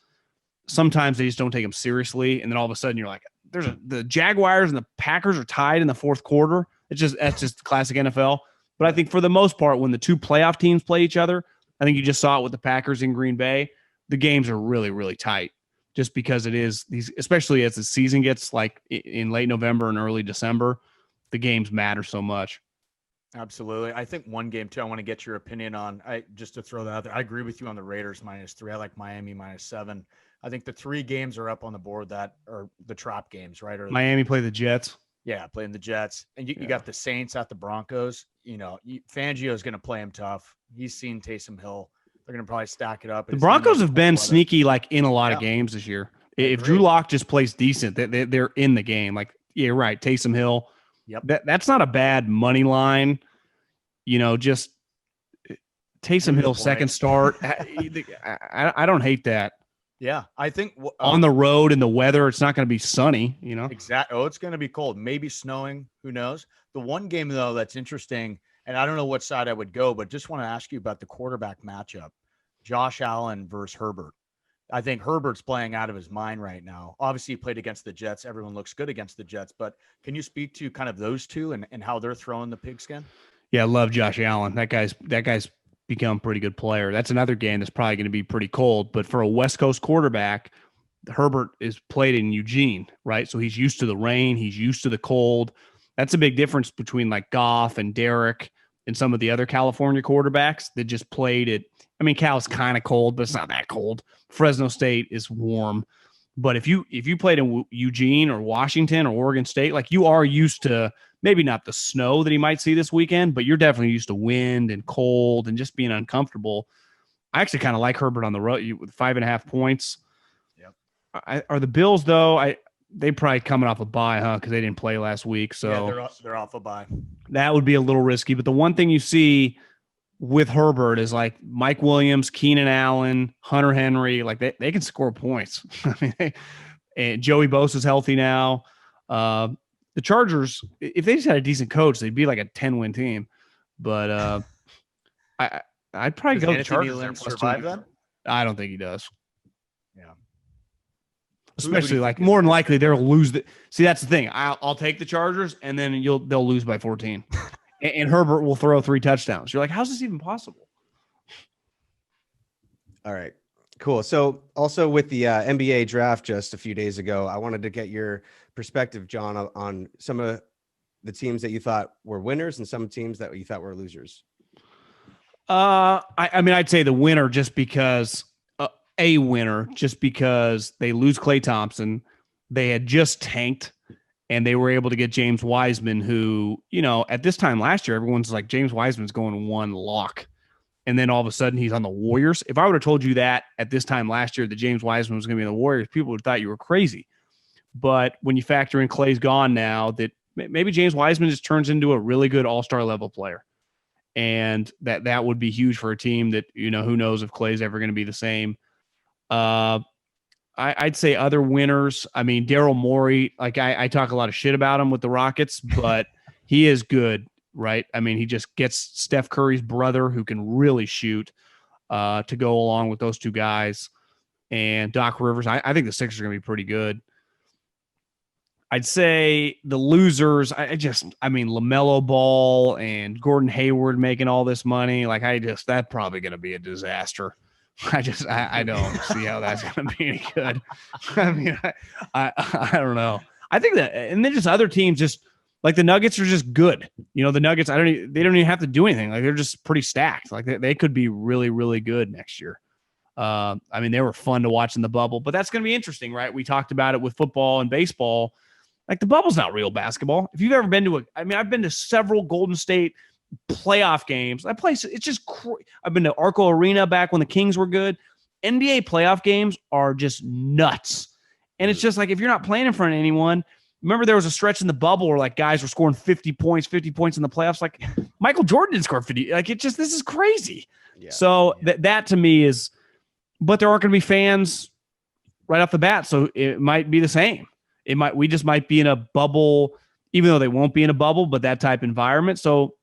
Sometimes they just don't take them seriously, and then all of a sudden you're like, the Jaguars and the Packers are tied in the fourth quarter. That's just classic NFL. But I think for the most part, when the 2 playoff teams play each other, I think you just saw it with the Packers in Green Bay. The games are really, really tight, just because it is these, especially as the season gets like in late November and early December, the games matter so much. Absolutely. I think one game too, I want to get your opinion on. Just to throw that out there, I agree with you on the Raiders -3. I like Miami -7. I think the 3 games are up on the board that are the trap games, right? Or Miami play the Jets. Yeah, playing the Jets. And you got the Saints at the Broncos. You know, Fangio is going to play him tough. He's seen Taysom Hill. They're going to probably stack it up. The Broncos have been sneaky, like in a lot of games this year. If Drew Lock just plays decent, they're in the game. Like, yeah, right. Taysom Hill. Yep. That's not a bad money line. You know, just Taysom Hill second start. I don't hate that. Yeah, I think on the road in the weather, it's not going to be sunny, you know? Exactly. Oh, it's going to be cold, maybe snowing. Who knows? The one game, though, that's interesting, and I don't know what side I would go, but just want to ask you about the quarterback matchup, Josh Allen versus Herbert. I think Herbert's playing out of his mind right now. Obviously, he played against the Jets. Everyone looks good against the Jets, but can you speak to kind of those two and how they're throwing the pigskin? Yeah, I love Josh Allen. That guy's become a pretty good player. That's another game that's probably going to be pretty cold. But for a West Coast quarterback, Herbert is played in Eugene, right? So he's used to the rain. He's used to the cold. That's a big difference between like Goff and Derek and some of the other California quarterbacks that just played it. I mean, Cal's kind of cold, but it's not that cold. Fresno State is warm. But if you played in Eugene or Washington or Oregon State, like you are used to maybe not the snow that he might see this weekend, but you're definitely used to wind and cold and just being uncomfortable. I actually kind of like Herbert on the road with 5.5 points. Yep. Are the Bills though? they probably coming off a bye, huh? Because they didn't play last week. So yeah, they're off a bye. That would be a little risky. But the one thing you see with Herbert is like Mike Williams, Keenan Allen, Hunter Henry, like they can score points. I mean, and Joey Bosa's healthy now. The Chargers, if they just had a decent coach, they'd be like a 10-win team. But I'd probably go the Chargers there plus survive them. I don't think he does. Yeah. Especially like more than likely they'll lose. See, that's the thing. I'll take the Chargers, and then they'll lose by 14, and Herbert will throw 3 touchdowns. You're like, how's this even possible? All right, cool. So also with the NBA draft just a few days ago, I wanted to get your perspective, John, on some of the teams that you thought were winners and some teams that you thought were losers. I mean, I'd say the winner just because they lose Klay Thompson. They had just tanked, and they were able to get James Wiseman, who, at this time last year, everyone's like, James Wiseman's going 1 lock. And then all of a sudden he's on the Warriors. If I would have told you that at this time last year that James Wiseman was going to be in the Warriors, people would have thought you were crazy. But when you factor in Klay's gone now, that maybe James Wiseman just turns into a really good all-star level player. And that would be huge for a team that, who knows if Klay's ever going to be the same. I'd say other winners. I mean, Daryl Morey, like I talk a lot of shit about him with the Rockets, but he is good, right? I mean, he just gets Steph Curry's brother who can really shoot to go along with those 2 guys. And Doc Rivers, I think the Sixers are going to be pretty good. I'd say the losers, LaMelo Ball and Gordon Hayward making all this money. Like that's probably going to be a disaster. I don't see how that's going to be any good. I mean, I don't know. I think that, and then just other teams, just like the Nuggets are just good. The Nuggets, they don't even have to do anything. Like they're just pretty stacked. Like they could be really, really good next year. I mean, they were fun to watch in the bubble, but that's going to be interesting, right? We talked about it with football and baseball. Like the bubble's not real basketball. If you've ever been to I've been to several Golden State playoff games. That place, it's just I've been to Arco Arena back when the Kings were good. NBA playoff games are just nuts. And it's just like, if you're not playing in front of anyone, remember there was a stretch in the bubble where like guys were scoring 50 points in the playoffs. Like Michael Jordan didn't score 50. Like this is crazy. Yeah, so that to me is, but there aren't going to be fans right off the bat. So it might be the same. We just might be in a bubble, even though they won't be in a bubble, but that type environment. So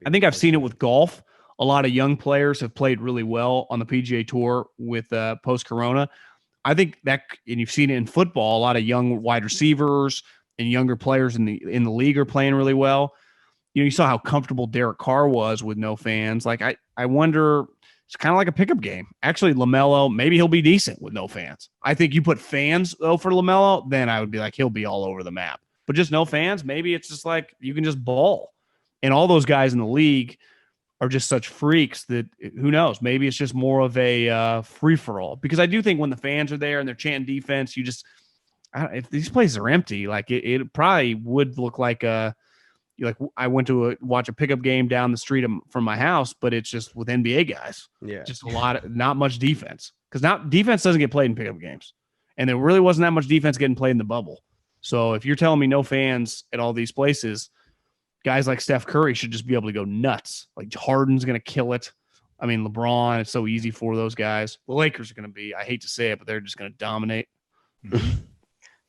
I think I've seen it with golf. A lot of young players have played really well on the PGA Tour with post-corona. I think that, and you've seen it in football, a lot of young wide receivers and younger players in the league are playing really well. You saw how comfortable Derek Carr was with no fans. Like I wonder, it's kind of like a pickup game. Actually, LaMelo, maybe he'll be decent with no fans. I think you put fans, though, for LaMelo, then I would be like, he'll be all over the map. But just no fans, maybe it's just like you can just ball. And all those guys in the league are just such freaks that who knows? Maybe it's just more of a free-for-all. Because I do think when the fans are there and they're chanting defense, if these places are empty, like it probably would look like I went to watch a pickup game down the street from my house, but it's just with NBA guys. Yeah. Just not much defense. Because now defense doesn't get played in pickup games. And there really wasn't that much defense getting played in the bubble. So if you're telling me no fans at all these places, guys like Steph Curry should just be able to go nuts. Like Harden's going to kill it. I mean, LeBron, it's so easy for those guys. The Lakers are going to be, I hate to say it, but they're just going to dominate. Do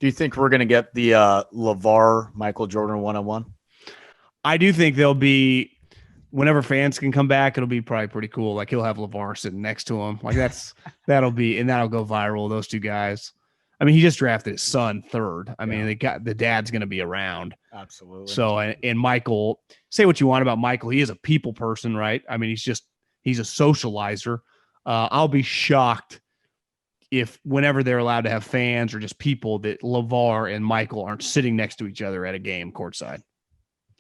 you think we're going to get the LeVar Michael Jordan one-on-one? I do think there'll be, whenever fans can come back, it'll be probably pretty cool. Like he'll have LeVar sitting next to him. Like that'll go viral. Those 2 guys. I mean, he just drafted his son 3rd. I mean, the dad's going to be around. Absolutely. So, and Michael, say what you want about Michael. He is a people person, right? I mean, he's a socializer. I'll be shocked if whenever they're allowed to have fans or just people that LeVar and Michael aren't sitting next to each other at a game courtside.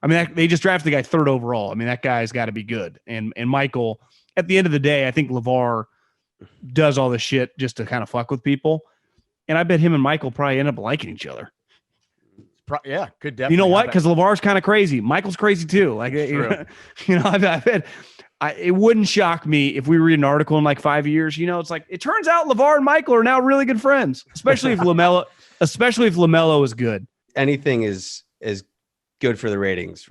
I mean, they just drafted the guy 3rd overall. I mean, that guy's got to be good. And Michael, at the end of the day, I think LeVar does all this shit just to kind of fuck with people. And I bet him and Michael probably end up liking each other. Yeah, could definitely. You know what? Because LeVar's kind of crazy. Michael's crazy too. Like, I bet it wouldn't shock me if we read an article in like 5 years. It's like, it turns out LeVar and Michael are now really good friends, especially if LaMelo. especially if LaMelo is good. Anything is good for the ratings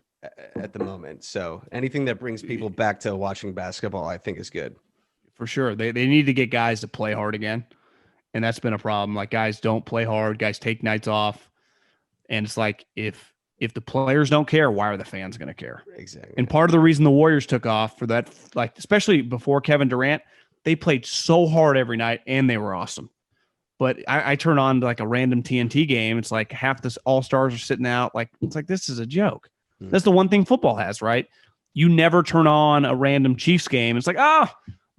at the moment. So anything that brings people back to watching basketball, I think is good. For sure. They need to get guys to play hard again. And that's been a problem. Like, guys don't play hard. Guys take nights off. And it's like, if the players don't care, why are the fans going to care? Exactly. And part of the reason the Warriors took off for that, like, especially before Kevin Durant, they played so hard every night and they were awesome. But I turn on like a random TNT game. It's like half the all-stars are sitting out. Like, it's like, this is a joke. That's the one thing football has, right? You never turn on a random Chiefs game. It's like,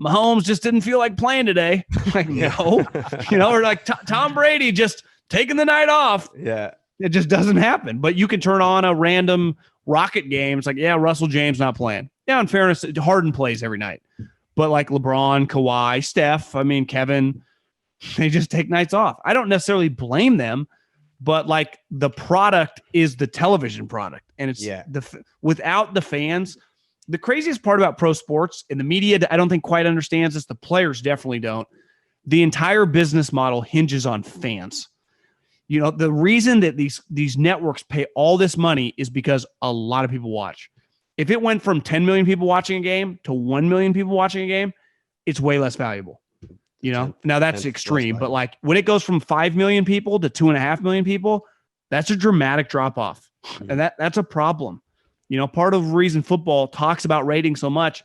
Mahomes just didn't feel like playing today. Like, no, or like Tom Brady just taking the night off. Yeah. It just doesn't happen. But you can turn on a random Rocket game. It's like, yeah, Russell James not playing. Yeah, in fairness, Harden plays every night. But like LeBron, Kawhi, Steph, Kevin, they just take nights off. I don't necessarily blame them, but like the product is the television product. And it's without the fans. The craziest part about pro sports, and the media, I don't think quite understands this. The players definitely don't. The entire business model hinges on fans. The reason that these networks pay all this money is because a lot of people watch. If it went from 10 million people watching a game to 1 million people watching a game, it's way less valuable. Now that's extreme, but like when it goes from 5 million people to 2.5 million people, that's a dramatic drop off. And that's a problem. Part of the reason football talks about ratings so much,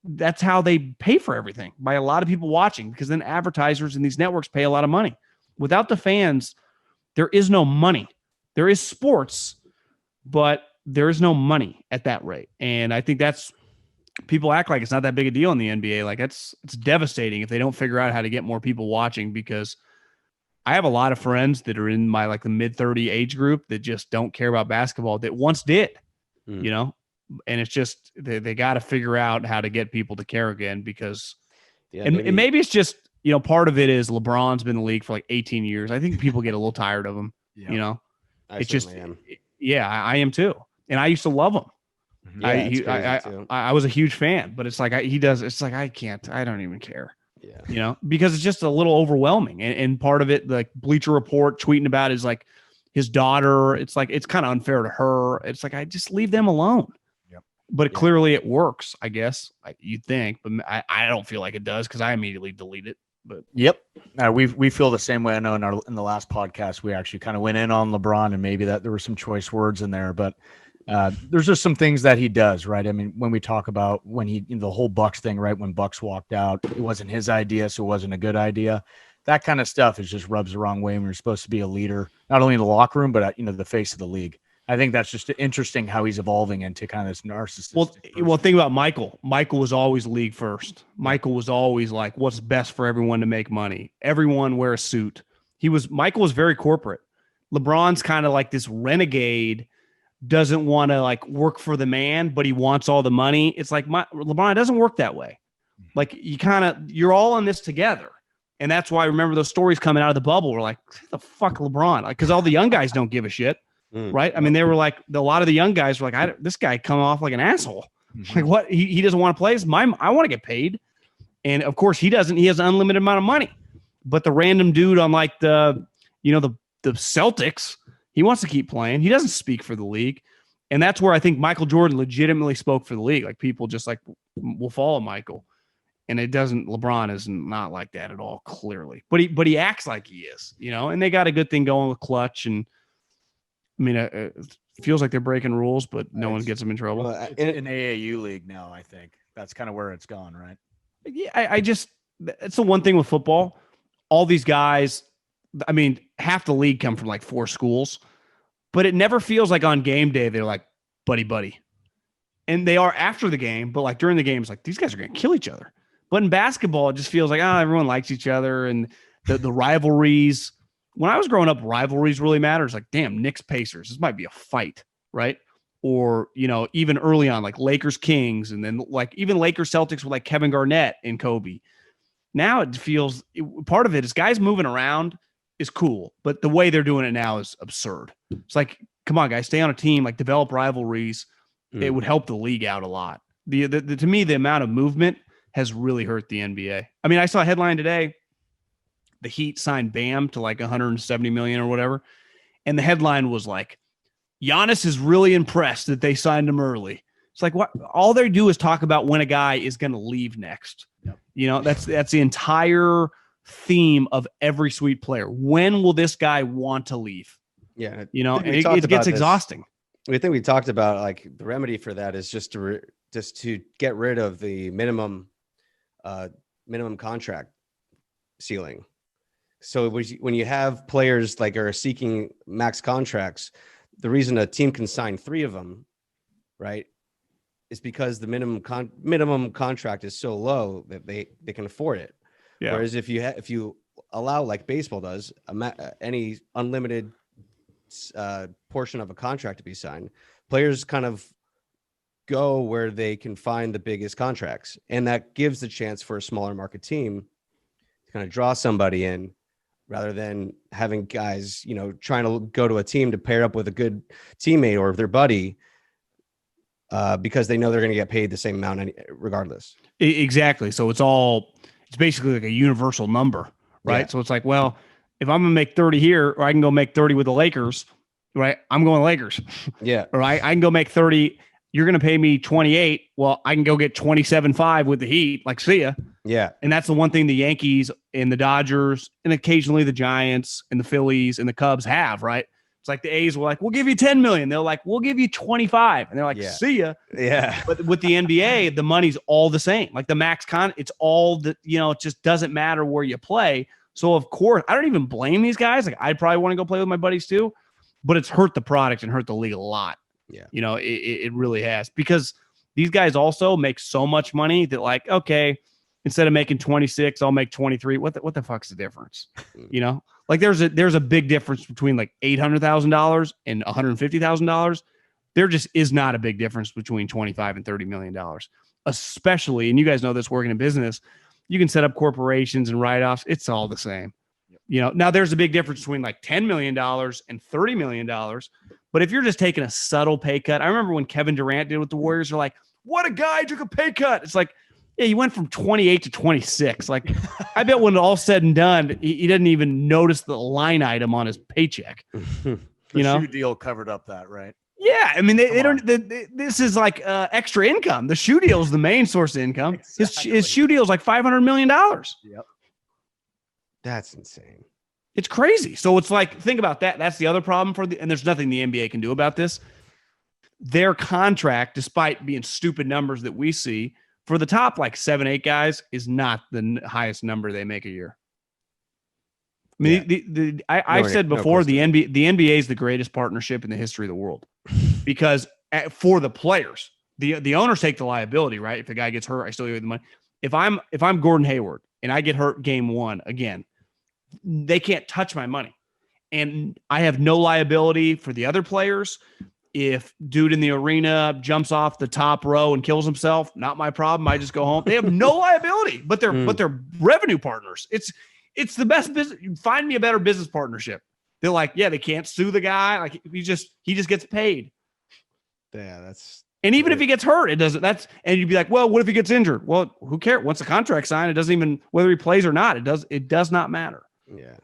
that's how they pay for everything, by a lot of people watching, because then advertisers and these networks pay a lot of money. Without the fans, there is no money. There is sports, but there is no money at that rate. And I think people act like it's not that big a deal in the NBA. Like it's devastating if they don't figure out how to get more people watching, because I have a lot of friends that are in my like the mid-30 age group that just don't care about basketball that once did. And it's just they got to figure out how to get people to care again, because and maybe it's just part of it is LeBron's been in the league for like 18 years. I think people get a little tired of him. It's just am. I am too, and I used to love him. I was a huge fan, but it's like it's like I don't even care. Because it's just a little overwhelming, and part of it, like Bleacher Report tweeting about is like his daughter. It's like, it's kind of unfair to her. It's like, I just leave them alone. But clearly it works, I guess. You'd think, but I don't feel like it does, because I immediately delete it. But we feel the same way. I know in the last podcast we actually kind of went in on LeBron, and maybe that there were some choice words in there, but there's just some things that he does, right? When we talk about when the whole Bucks thing, right? When Bucks walked out, it wasn't his idea, so it wasn't a good idea. That kind of stuff is just rubs the wrong way when you're supposed to be a leader, not only in the locker room, but the face of the league. I think that's just interesting how he's evolving into kind of this narcissistic. Well, think about Michael. Michael was always league first. Michael was always like, what's best for everyone to make money? Everyone wear a suit. Michael was very corporate. LeBron's kind of like this renegade, doesn't want to like work for the man, but he wants all the money. It's like LeBron, it doesn't work that way. Like you're all in this together. And that's why I remember those stories coming out of the bubble. We're like, the fuck LeBron? Like, because all the young guys don't give a shit. Right. They were like, a lot of the young guys were like, this guy come off like an asshole. Like, what? He doesn't want to play. I want to get paid. And of course he doesn't. He has an unlimited amount of money. But the random dude on like the Celtics, he wants to keep playing. He doesn't speak for the league. And that's where I think Michael Jordan legitimately spoke for the league. Like, people just like will follow Michael. And LeBron is not like that at all, clearly. But he acts like he is, and they got a good thing going with Clutch. And it feels like they're breaking rules, but no one gets them in trouble. It's an AAU league now, I think. That's kind of where it's gone, right? Yeah, it's the one thing with football. All these guys, half the league come from like 4 schools, but it never feels like on game day they're like buddy. And they are after the game, but like during the game, it's like these guys are going to kill each other. But in basketball, it just feels like, everyone likes each other, and the rivalries. When I was growing up, rivalries really matters. Like, damn, Knicks Pacers, this might be a fight, right? Or, even early on, like Lakers Kings, and then like even Lakers Celtics with like Kevin Garnett and Kobe. Now it feels, part of it is guys moving around is cool, but the way they're doing it now is absurd. It's like, come on, guys, stay on a team, like develop rivalries. It would help the league out a lot. To me, the amount of movement has really hurt the NBA. I saw a headline today. the Heat signed Bam to like 170 million or whatever. And the headline was like, Giannis is really impressed that they signed him early. It's like, what? All they do is talk about when a guy is going to leave next. Yep. You know, that's the entire theme of every Sweet player. When will this guy want to leave? Yeah. You know, and it gets exhausting. We think we talked about like the remedy for that is just to get rid of the minimum contract ceiling. So when you have players like are seeking max contracts, the reason a team can sign 3 of them, right, is because the minimum contract is so low that they can afford it. Yeah. Whereas if you allow, like baseball does, any unlimited portion of a contract to be signed, players kind of go where they can find the biggest contracts, and that gives the chance for a smaller market team to kind of draw somebody in, rather than having guys, you know, trying to go to a team to pair up with a good teammate or their buddy, because they know they're going to get paid the same amount regardless. Exactly. So it's basically like a universal number, right? Yeah. So it's like, well, if I'm going to make 30 here, or I can go make 30 with the Lakers, right? I'm going Lakers. Yeah. Right. I can go make 30. You're going to pay me 28. Well, I can go get 27.5 with the Heat. Like, see ya. Yeah. And that's the one thing the Yankees and the Dodgers and occasionally the Giants and the Phillies and the Cubs have, right? It's like the A's were like, we'll give you 10 million. They're like, we'll give you 25. And they're like, see ya. Yeah. But with the NBA, the money's all the same. Like the max it's all the, you know, it just doesn't matter where you play. So of course, I don't even blame these guys. Like I'd probably want to go play with my buddies too, but it's hurt the product and hurt the league a lot. Yeah. You know, it really has, because these guys also make so much money that like, okay, instead of making 26, I'll make 23. What the fuck's the difference? You know, like there's a big difference between like $800,000 and $150,000. There just is not a big difference between $25 and $30 million, especially. And you guys know this working in business, you can set up corporations and write-offs. It's all the same. Yep. You know, now there's a big difference between like $10 million and $30 million. But if you're just taking a subtle pay cut, I remember when Kevin Durant did with the Warriors, they're like, what a guy, took a pay cut. It's like, yeah, he went from 28 to 26. Like, I bet when all said and done, he didn't even notice the line item on his paycheck. The shoe deal covered up that, right? Yeah, I mean, they don't. This is like extra income. The shoe deal is the main source of income. Exactly. His shoe deal is like $500 million. Yep, that's insane. It's crazy. So it's like, think about that. That's the other problem and there's nothing the NBA can do about this. Their contract, despite being stupid numbers that we see, for the top like 7-8 guys, is not the highest number they make a year. I mean, I've said before, the NBA is the greatest partnership in the history of the world, because for the players, the owners take the liability, right? If the guy gets hurt, I still owe the money. If I'm Gordon Hayward and I get hurt game 1 again, they can't touch my money, and I have no liability for the other players. If dude in the arena jumps off the top row and kills himself, not my problem. I just go home. They have no liability, but they're revenue partners. It's the best business. Find me a better business partnership. They're like, yeah, they can't sue the guy. Like he just gets paid. Yeah, and even if he gets hurt, it doesn't. And you'd be like, well, what if he gets injured? Well, who cares? Once the contract's signed, it doesn't even, whether he plays or not. It does not matter. Yeah.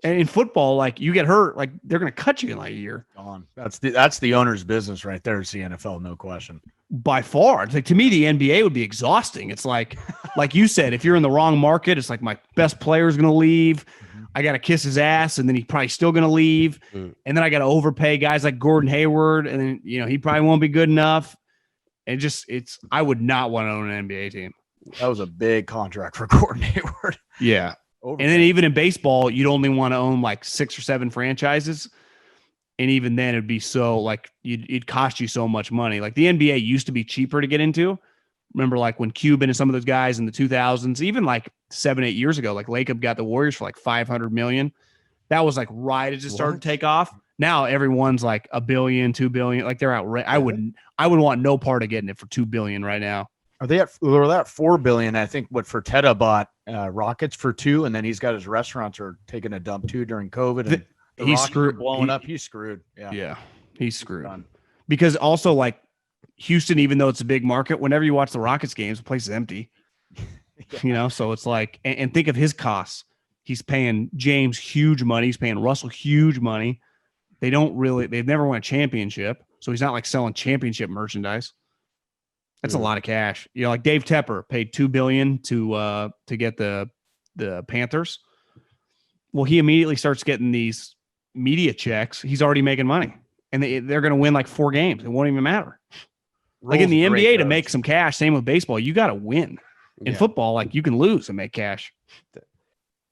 And in football, like you get hurt, like they're going to cut you in like a year. Gone. That's the owner's business right there. It's the NFL, no question. By far, it's like, to me, the NBA would be exhausting. It's like you said, if you're in the wrong market, it's like my best player is going to leave. Mm-hmm. I got to kiss his ass, and then he's probably still going to leave. And then I got to overpay guys like Gordon Hayward, and then he probably won't be good enough. And I would not want to own an NBA team. That was a big contract for Gordon Hayward. Yeah. And then even in baseball, you'd only want to own like 6 or 7 franchises. And even then it'd be so like it'd cost you so much money. Like the NBA used to be cheaper to get into. Remember like when Cuban and some of those guys in the 2000s, even like 7-8 years ago, like Lacob got the Warriors for like $500 million. That was like right as it started to take off. Now everyone's like $1 billion, $2 billion. Like they're out. I would want no part of getting it for $2 billion right now. They're at $4 billion. I think what Fertitta bought Rockets for $2 billion, and then he's got his restaurants are taking a dump too during COVID. And he's screwed. Blowing up. He's screwed. Yeah, he's screwed. Because also like Houston, even though it's a big market, whenever you watch the Rockets games, the place is empty. So it's like, and think of his costs. He's paying James huge money. He's paying Russell huge money. They've never won a championship. So he's not like selling championship merchandise. That's a lot of cash. You know, like Dave Tepper paid $2 billion to get the Panthers. Well, he immediately starts getting these media checks. He's already making money, and they're going to win like 4 games. It won't even matter. Like in the NBA, to make some cash, same with baseball, you got to win. In football, like you can lose and make cash.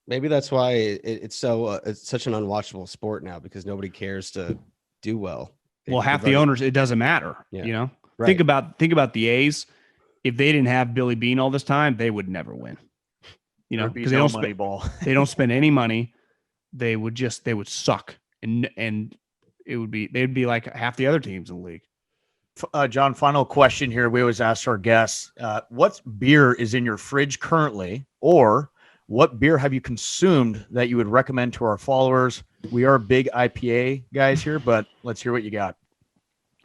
Maybe that's why it's such an unwatchable sport now, because nobody cares to do well. Well, half the owners, it doesn't matter. Yeah. You know, Right. think about the A's. If they didn't have Billy Beane all this time, they would never win. You know, because they don't spend any money. They would suck, and they'd be like half the other teams in the league. John, final question here. We always ask our guests, what beer is in your fridge currently, or what beer have you consumed that you would recommend to our followers? We are big IPA guys here, but let's hear what you got.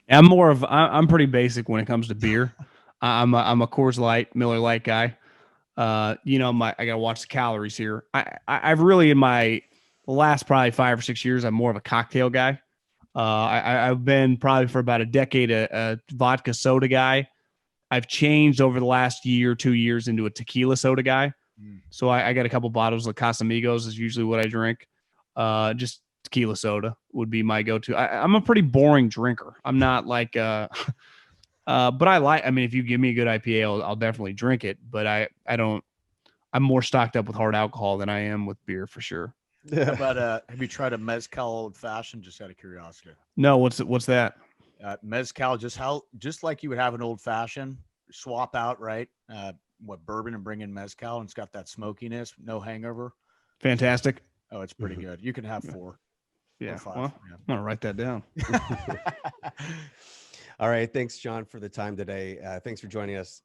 I'm pretty basic when it comes to beer. I'm a Coors Light, Miller Lite guy. I gotta watch the calories here. I've really, in my last probably 5 or 6 years, I'm more of a cocktail guy. I've been probably for about a decade a vodka soda guy. I've changed over the last 2 years into a tequila soda guy. So I got a couple bottles of Casamigos is usually what I drink. Just tequila soda would be my go-to. I'm a pretty boring drinker. I'm not like, but if you give me a good IPA, I'll definitely drink it. But I'm more stocked up with hard alcohol than I am with beer for sure. How about, have you tried a mezcal old fashioned? Just out of curiosity. No, what's that? Mezcal, just like you would have an old fashioned, swap out, right? Bourbon and bring in mezcal, and it's got that smokiness, no hangover. Fantastic. Oh, it's pretty good. You can have 4. Yeah. 5. Well, I'm going to write that down. All right. Thanks, John, for the time today. Thanks for joining us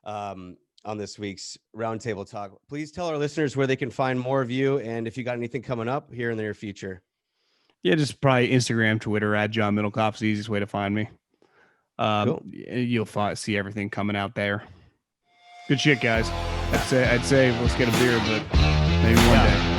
on this week's Roundtable Talk. Please tell our listeners where they can find more of you, and if you got anything coming up here in the near future. Yeah, just probably Instagram, Twitter at JohnMiddlekauff is the easiest way to find me. Cool. You'll see everything coming out there. Good shit, guys. I'd say let's get a beer, but maybe one day.